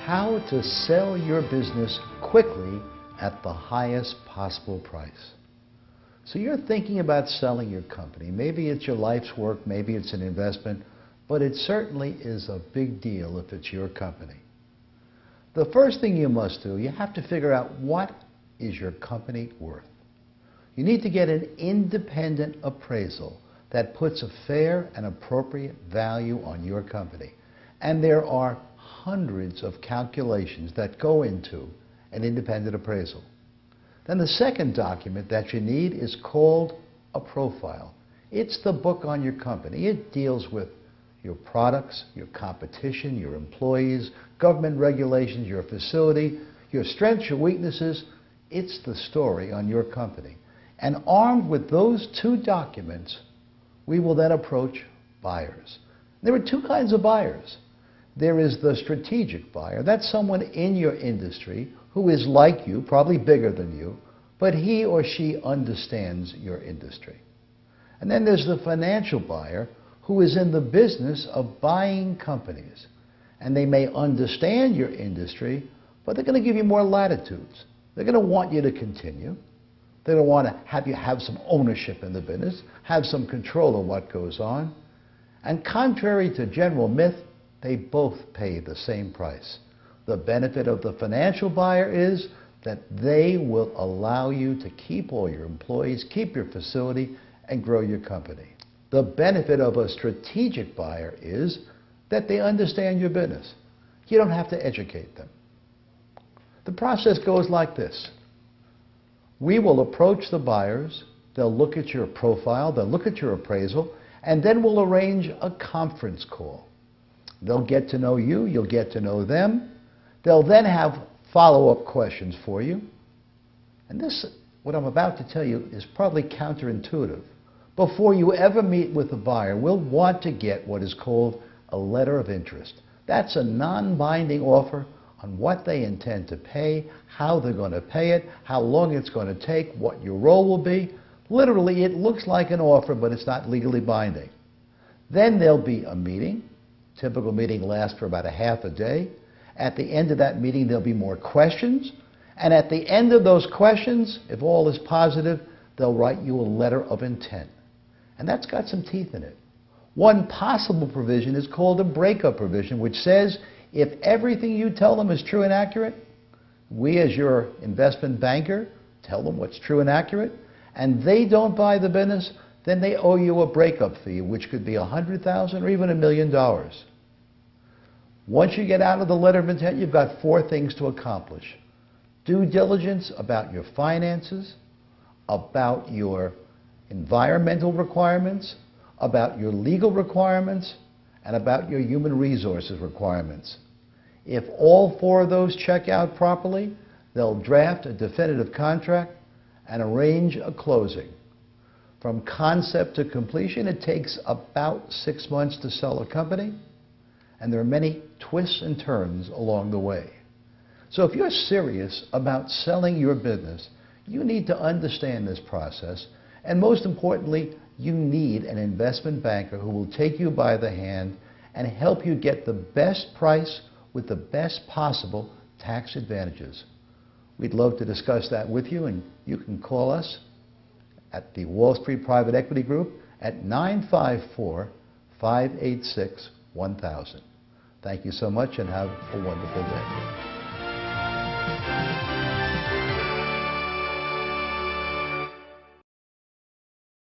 how to sell your business quickly at the highest possible price. So you're thinking about selling your company. Maybe it's your life's work, maybe it's an investment, but it certainly is a big deal if it's your company. The first thing you must do, you have to figure out what is your company worth. You need to get an independent appraisal that puts a fair and appropriate value on your company. And there are hundreds of calculations that go into an independent appraisal. Then the second document that you need is called a profile. It's the book on your company. It deals with your products, your competition, your employees, government regulations, your facility, your strengths, your weaknesses. It's the story on your company. And armed with those two documents, we will then approach buyers. There are two kinds of buyers. There is the strategic buyer. That's someone in your industry who is like you, probably bigger than you, but he or she understands your industry. And then there's the financial buyer who is in the business of buying companies. And they may understand your industry, but they're going to give you more latitudes. They're going to want you to continue. They're going to want to have you have some ownership in the business, have some control of what goes on. And contrary to general myth, they both pay the same price. The benefit of the financial buyer is that they will allow you to keep all your employees, keep your facility, and grow your company. The benefit of a strategic buyer is that they understand your business. You don't have to educate them. The process goes like this. We will approach the buyers, they'll look at your profile, they'll look at your appraisal, and then we'll arrange a conference call. They'll get to know you, you'll get to know them. They'll then have follow-up questions for you. And this, what I'm about to tell you, is probably counterintuitive. Before you ever meet with the buyer, we'll want to get what is called a letter of interest. That's a non-binding offer on what they intend to pay, how they're going to pay it, how long it's going to take, what your role will be. Literally, it looks like an offer, but it's not legally binding. Then there'll be a meeting. Typical meeting lasts for about a half a day. At the end of that meeting, there'll be more questions. And at the end of those questions, if all is positive, they'll write you a letter of intent. And that's got some teeth in it. One possible provision is called a breakup provision, which says if everything you tell them is true and accurate, we as your investment banker tell them what's true and accurate, and they don't buy the business, then they owe you a breakup fee, which could be $100,000 or even $1 million. Once you get out of the letter of intent, you've got four things to accomplish. Due diligence about your finances, about your environmental requirements, about your legal requirements, and about your human resources requirements. If all four of those check out properly, they'll draft a definitive contract and arrange a closing. From concept to completion, it takes about 6 months to sell a company, and there are many twists and turns along the way. So if you're serious about selling your business, you need to understand this process, and most importantly, you need an investment banker who will take you by the hand and help you get the best price with the best possible tax advantages. We'd love to discuss that with you, and you can call us at the Wall Street Private Equity Group at 954-586-1000. Thank you so much and have a wonderful day.